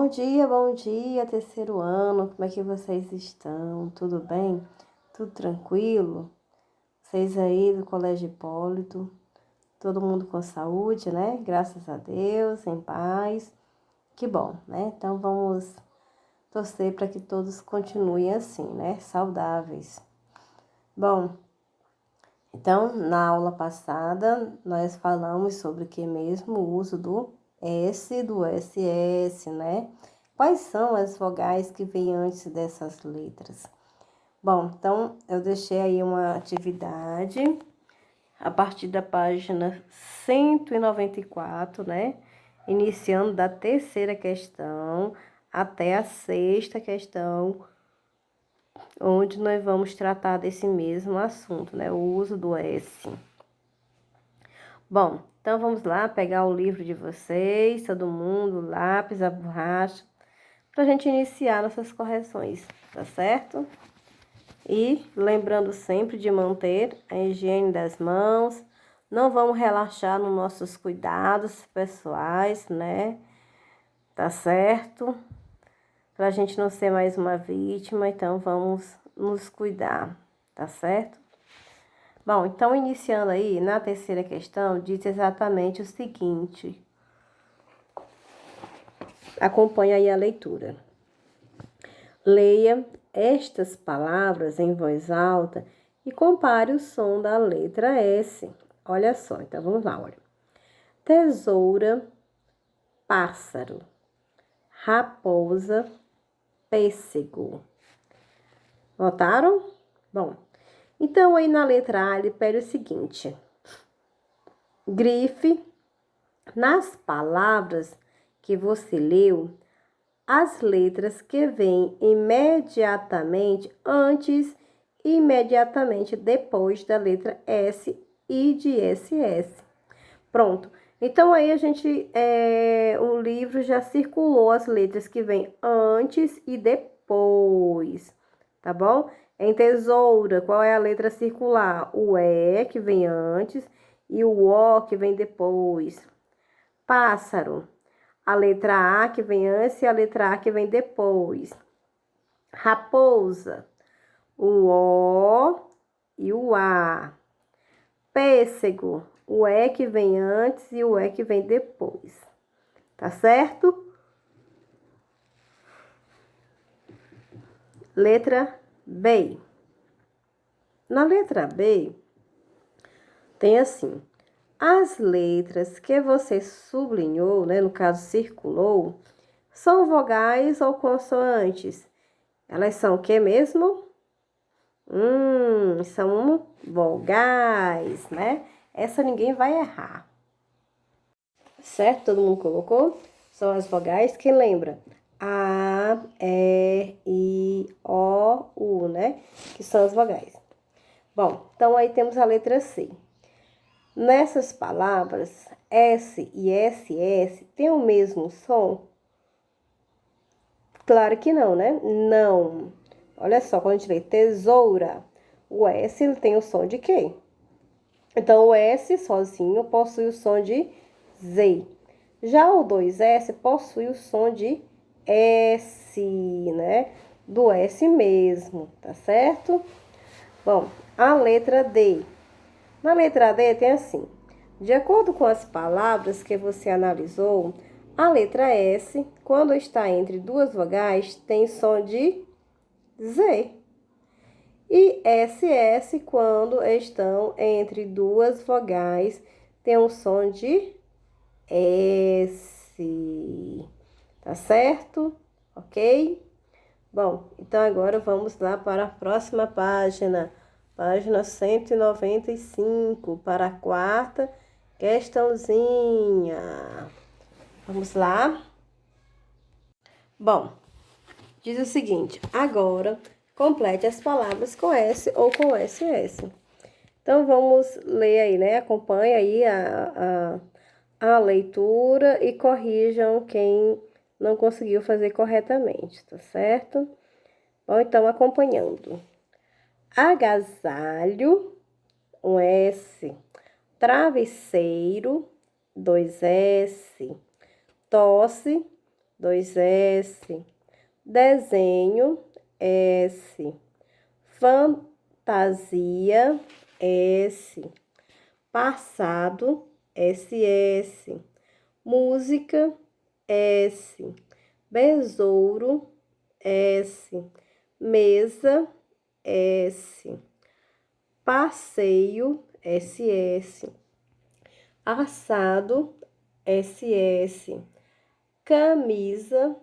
Bom dia, terceiro ano. Como é que vocês estão? Tudo bem? Tudo tranquilo? Vocês aí do Colégio Hipólito, todo mundo com saúde, né? Graças a Deus, em paz. Que bom, né? Então vamos torcer para que todos continuem assim, né? Saudáveis. Bom, então na aula passada nós falamos sobre o que mesmo? O uso do S, do SS, né? Quais são as vogais que vêm antes dessas letras? Bom, então eu deixei aí uma atividade a partir da página 194, né? Iniciando da terceira questão até a sexta questão, onde nós vamos tratar desse mesmo assunto, né? O uso do S. Bom, então vamos lá pegar o livro de vocês, todo mundo, lápis, a borracha, para a gente iniciar nossas correções, tá certo? E lembrando sempre de manter a higiene das mãos, não vamos relaxar nos nossos cuidados pessoais, né? Tá certo? Para a gente não ser mais uma vítima, então vamos nos cuidar, tá certo? Bom, então iniciando aí, na terceira questão, diz exatamente o seguinte. Acompanhe aí a leitura. Leia estas palavras em voz alta e compare o som da letra S. Olha só, então vamos lá, olha. Tesoura, pássaro, raposa, pêssego. Notaram? Bom, então aí na letra A ele pede o seguinte. Grife nas palavras que você leu as letras que vêm imediatamente antes e imediatamente depois da letra S e de SS. Pronto. Então, aí o livro já circulou as letras que vêm antes e depois, tá bom? Em tesoura, qual é a letra circular? O E, que vem antes, e o O, que vem depois. Pássaro, a letra A, que vem antes, e a letra A, que vem depois. Raposa, o O e o A. Pêssego, o E que vem antes e o E que vem depois. Tá certo? Letra B. Na letra B, tem assim. As letras que você sublinhou, né, no caso circulou, são vogais ou consoantes? Elas são o que mesmo? São vogais, né? Essa ninguém vai errar. Certo? Todo mundo colocou? São as vogais que lembra? A, E, I, O, U, né? Que são as vogais. Bom, então aí temos a letra C. Nessas palavras, S e SS têm o mesmo som? Claro que não, né? Não. Olha só, quando a gente lê tesoura, o S ele tem o som de quê? Então, o S sozinho possui o som de Z. Já o 2S possui o som de S, né? Do S mesmo, tá certo? Bom, a letra D. Na letra D tem assim. De acordo com as palavras que você analisou, a letra S, quando está entre duas vogais, tem som de Z. E SS, quando estão entre duas vogais, tem um som de S. Tá certo? Ok? Bom, então agora vamos lá para a próxima página. Página 195, para a quarta questãozinha. Vamos lá? Bom, diz o seguinte. Agora, complete as palavras com S ou com SS. Então, vamos ler aí, né? Acompanhe aí a leitura e corrijam quem não conseguiu fazer corretamente, tá certo? Bom, então, acompanhando. Agasalho, um S. Travesseiro, 2 S. Tosse, 2 S. Desenho, S. Fantasia, S. Passado, SS. Música, S. Besouro, S. Mesa, S. Passeio, SS. Assado, SS. Camisa,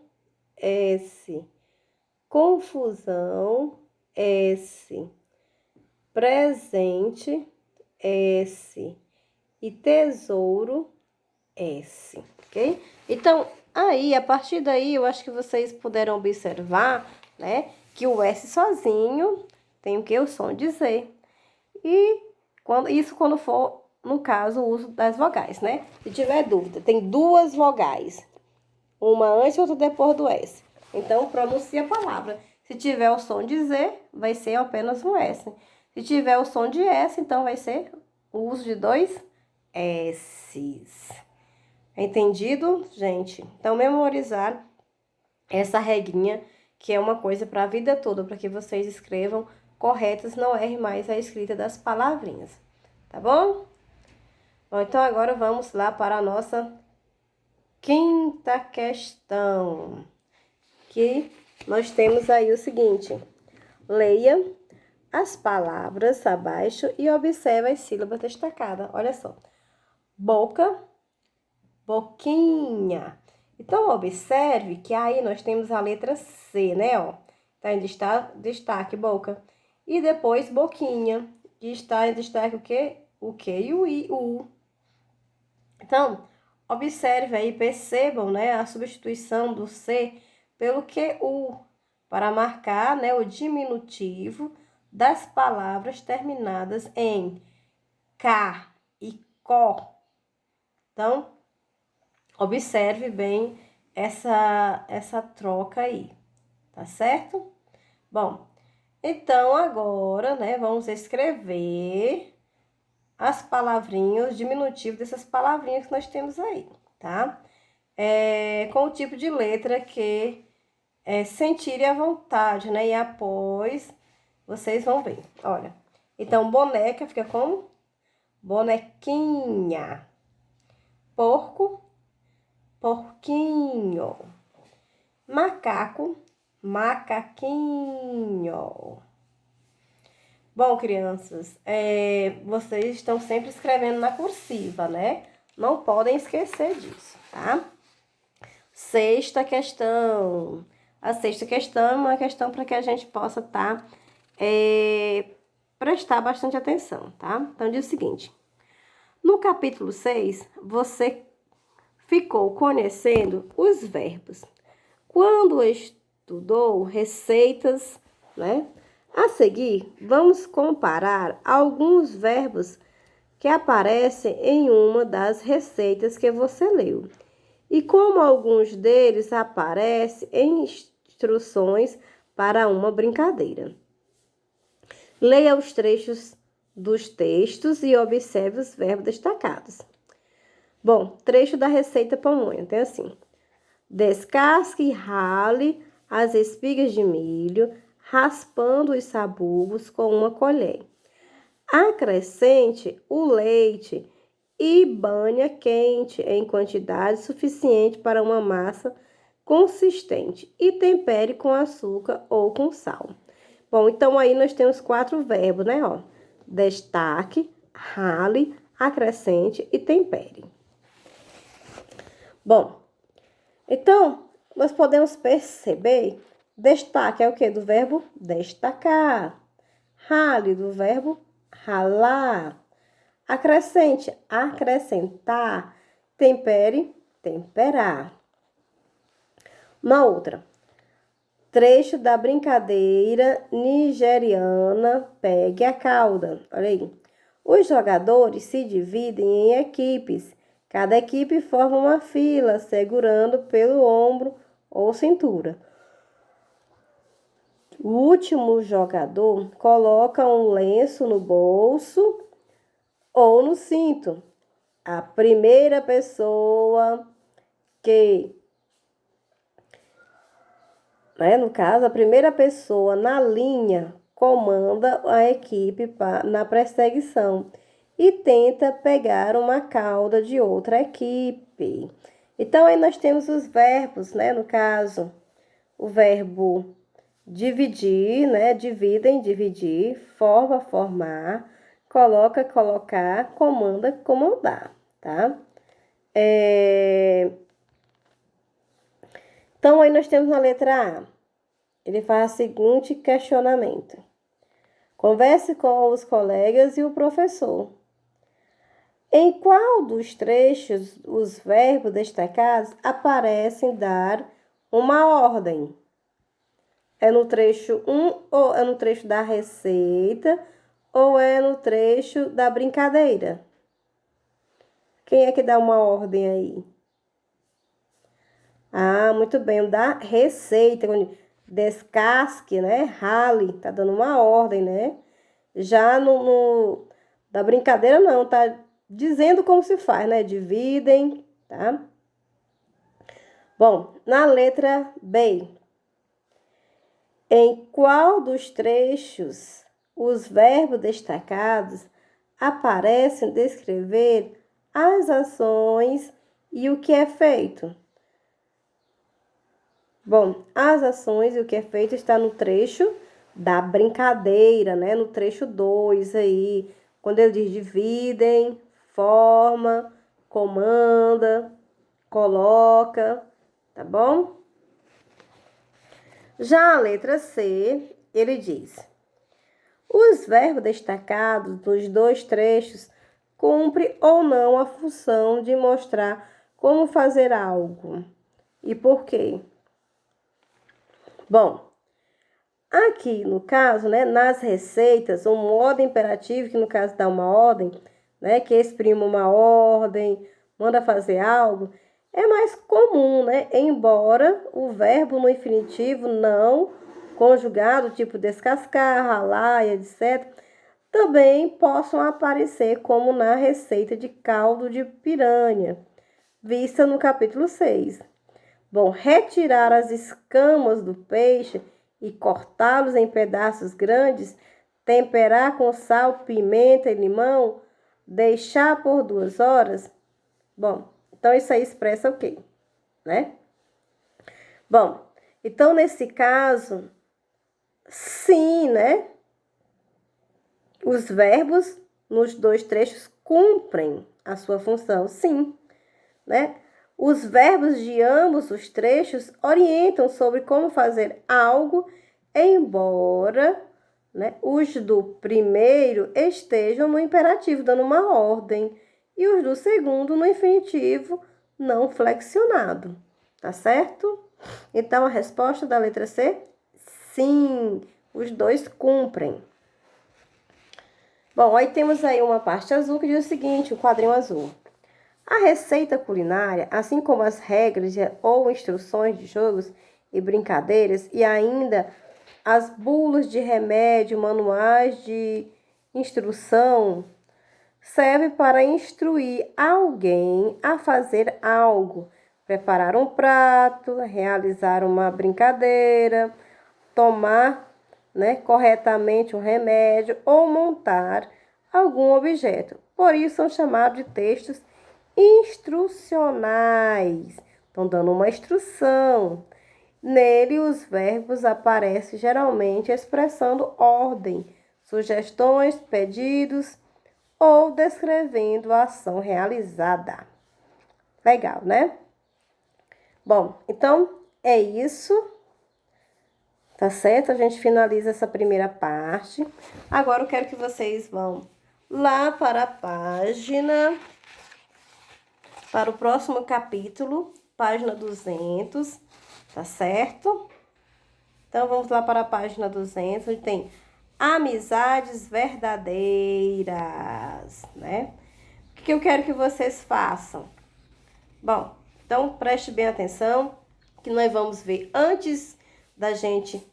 S. Confusão, S. Presente, S. E tesouro, S, ok? Então, aí, a partir daí, eu acho que vocês puderam observar, né, que o S sozinho tem o que? O som de Z. E quando for, no caso, o uso das vogais, né? Se tiver dúvida, tem duas vogais, uma antes e outra depois do S. Então, pronuncia a palavra. Se tiver o som de Z, vai ser apenas um S. Se tiver o som de S, então vai ser o uso de dois S's. Entendido, gente? Então, memorizar essa regrinha, que é uma coisa para a vida toda, para que vocês escrevam corretas, não erre mais a escrita das palavrinhas. Tá bom? Bom, então agora vamos lá para a nossa quinta questão, que nós temos aí o seguinte: leia as palavras abaixo e observe as sílabas destacadas. Olha só. Boca, boquinha. Então, observe que aí nós temos a letra C, né, ó. Tá em destaque, boca. E depois, boquinha. E está em destaque o quê? O Q e o I, o U. Então, observe aí, percebam, né, a substituição do C pelo QU, para marcar, né, o diminutivo das palavras terminadas em K e CO. Então, observe bem essa troca aí, tá certo? Bom, então agora, né, vamos escrever as palavrinhas, o diminutivo dessas palavrinhas que nós temos aí, tá? Com o tipo de letra que sentirem à vontade, né? E após vocês vão ver. Olha, então boneca fica como? Bonequinha. Porco, porquinho. Macaco, macaquinho. Bom, crianças, vocês estão sempre escrevendo na cursiva, né? Não podem esquecer disso, tá? Sexta questão. A sexta questão é uma questão para que a gente possa prestar bastante atenção, tá? Então, diz o seguinte: no capítulo 6, você ficou conhecendo os verbos. Quando estudou receitas, né? A seguir, vamos comparar alguns verbos que aparecem em uma das receitas que você leu e como alguns deles aparecem em instruções para uma brincadeira. Leia os trechos dos textos e observe os verbos destacados. Bom, trecho da receita pamonha, tem assim: descasque e rale as espigas de milho, raspando os sabugos com uma colher. Acrescente o leite e banha quente em quantidade suficiente para uma massa consistente e tempere com açúcar ou com sal. Bom, então aí nós temos 4 verbos, né? Ó, destaque, rale, acrescente e tempere. Bom, então nós podemos perceber, destaque é o que? Do verbo destacar. Rale, do verbo ralar. Acrescente, acrescentar. Tempere, temperar. Uma outra. Trecho da brincadeira nigeriana Pegue a Cauda. Olha aí. Os jogadores se dividem em equipes. Cada equipe forma uma fila, segurando pelo ombro ou cintura. O último jogador coloca um lenço no bolso ou no cinto. A primeira pessoa que né? No caso, a primeira pessoa na linha comanda a equipe na perseguição e tenta pegar uma cauda de outra equipe. Então, aí nós temos os verbos, né? No caso, o verbo dividir, né? Dividem, dividir, forma, formar, coloca, colocar, comanda, comandar, tá? Então, aí nós temos na letra A. Ele faz o seguinte questionamento. Converse com os colegas e o professor. Em qual dos trechos os verbos destacados aparecem dar uma ordem? É no trecho 1 ou é no trecho da receita ou é no trecho da brincadeira? Quem é que dá uma ordem aí? Ah, muito bem, o da receita, descasque, né? Rale, tá dando uma ordem, né? Já da brincadeira não, tá dizendo como se faz, né? Dividem, tá? Bom, na letra B. Em qual dos trechos os verbos destacados aparecem descrever as ações e o que é feito? Bom, as ações e o que é feito está no trecho da brincadeira, né? No trecho 2 aí, quando ele diz dividem, forma, comanda, coloca, tá bom? Já a letra C, ele diz: os verbos destacados nos dois trechos cumprem ou não a função de mostrar como fazer algo e por quê? Bom, aqui no caso, né, nas receitas, o modo imperativo, que no caso dá uma ordem, né, que exprime uma ordem, manda fazer algo, é mais comum, né? Embora o verbo no infinitivo não conjugado, tipo descascar, ralar, etc., também possam aparecer como na receita de caldo de piranha, vista no capítulo 6. Bom, retirar as escamas do peixe e cortá-los em pedaços grandes, temperar com sal, pimenta e limão, deixar por 2 horas. Bom, então isso aí expressa o quê? Né? Bom, então nesse caso, sim, né? Os verbos nos dois trechos cumprem a sua função, sim, né? Os verbos de ambos os trechos orientam sobre como fazer algo, embora, né, os do primeiro estejam no imperativo, dando uma ordem, e os do segundo no infinitivo não flexionado, tá certo? Então, a resposta da letra C, sim, os dois cumprem. Bom, aí temos aí uma parte azul que diz o seguinte, o quadrinho azul. A receita culinária, assim como as regras ou instruções de jogos e brincadeiras, e ainda as bulas de remédio, manuais de instrução, serve para instruir alguém a fazer algo, preparar um prato, realizar uma brincadeira, tomar, né, corretamente um remédio ou montar algum objeto. Por isso são chamados de textos instrucionais. Estão dando uma instrução. Nele, os verbos aparecem geralmente expressando ordem, sugestões, pedidos ou descrevendo a ação realizada. Legal, né? Bom, então é isso. Tá certo? A gente finaliza essa primeira parte. Agora eu quero que vocês vão lá para a página, para o próximo capítulo, página 200, tá certo? Então vamos lá para a página 200, onde tem amizades verdadeiras, né? O que eu quero que vocês façam? Bom, então preste bem atenção, que nós vamos ver antes da gente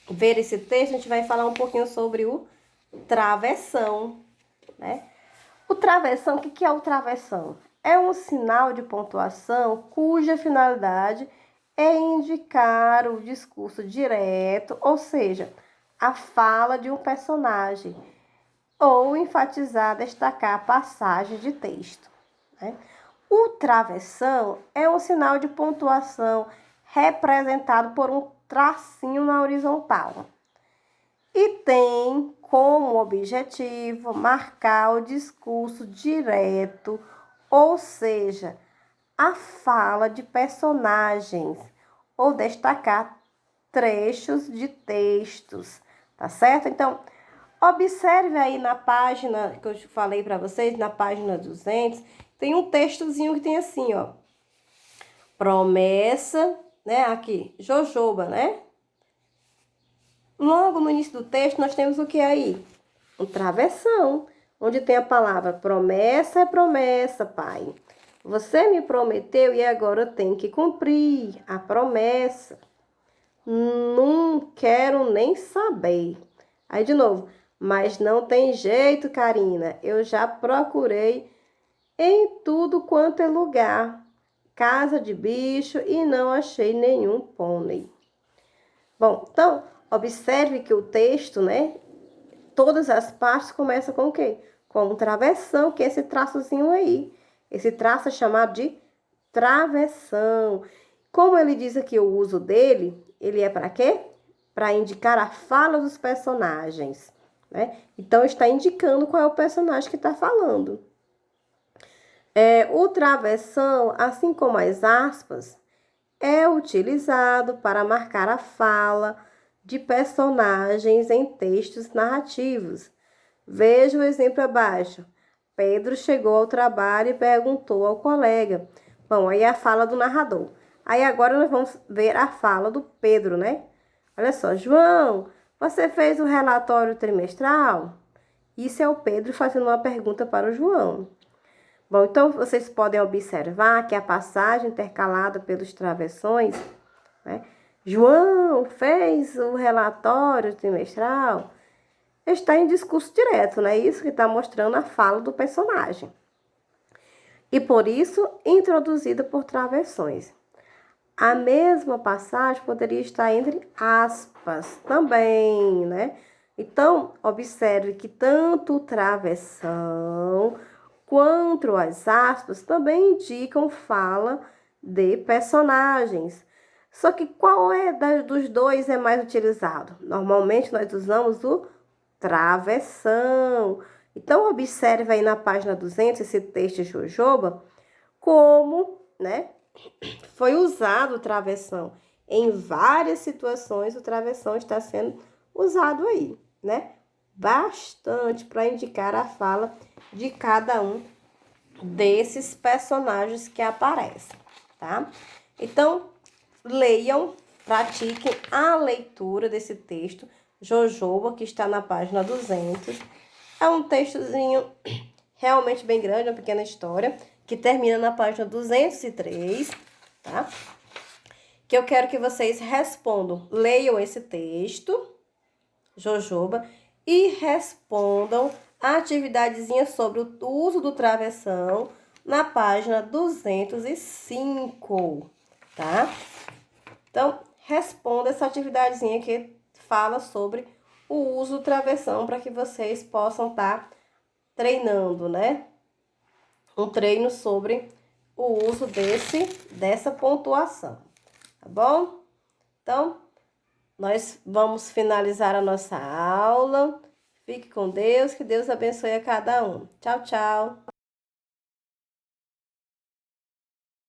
ver esse texto, a gente vai falar um pouquinho sobre o travessão, né? O travessão, o que é o travessão? É um sinal de pontuação cuja finalidade é indicar o discurso direto, ou seja, a fala de um personagem, ou enfatizar, destacar a passagem de texto, né? O travessão é um sinal de pontuação representado por um tracinho na horizontal e tem como objetivo marcar o discurso direto, ou seja, a fala de personagens ou destacar trechos de textos, tá certo? Então, observe aí na página que eu falei para vocês, na página 200, tem um textozinho que tem assim, ó. Promessa, né? Aqui, jojoba, né? Logo no início do texto, nós temos o que aí? Um travessão, onde tem a palavra promessa é promessa, pai. Você me prometeu e agora eu tenho que cumprir a promessa. Não quero nem saber. Aí, de novo, mas não tem jeito, Karina. Eu já procurei em tudo quanto é lugar, casa de bicho, e não achei nenhum pônei. Bom, então, observe que o texto, né? Todas as partes começam com o quê? Com um travessão, que é esse traçozinho aí. Esse traço é chamado de travessão. Como ele diz aqui o uso dele, ele é para quê? Para indicar a fala dos personagens, né? Então, está indicando qual é o personagem que está falando. O travessão, assim como as aspas, é utilizado para marcar a fala de personagens em textos narrativos. Veja o exemplo abaixo. Pedro chegou ao trabalho e perguntou ao colega. Bom, aí é a fala do narrador. Aí agora nós vamos ver a fala do Pedro, né? Olha só, João, você fez o relatório trimestral? Isso é o Pedro fazendo uma pergunta para o João. Bom, então vocês podem observar que a passagem intercalada pelos travessões, né? João fez o relatório trimestral, está em discurso direto, né? Isso que está mostrando a fala do personagem. E por isso, introduzida por travessões. A mesma passagem poderia estar entre aspas também, né? Então, observe que tanto o travessão quanto as aspas também indicam fala de personagens. Só que qual dos dois é mais utilizado? Normalmente nós usamos o travessão. Então, observe aí na página 200 esse texto de jojoba, como, né, foi usado o travessão. Em várias situações, o travessão está sendo usado aí, né? Bastante para indicar a fala de cada um desses personagens que aparecem, tá? Então, leiam, pratiquem a leitura desse texto, Jojoba, que está na página 200. É um textozinho realmente bem grande, uma pequena história, que termina na página 203, tá? Que eu quero que vocês respondam, leiam esse texto, Jojoba, e respondam a atividadezinha sobre o uso do travessão na página 205, tá? Então, responda essa atividadezinha que fala sobre o uso do travessão para que vocês possam estar treinando, né? Um treino sobre o uso dessa pontuação, tá bom? Então, nós vamos finalizar a nossa aula. Fique com Deus, que Deus abençoe a cada um. Tchau, tchau.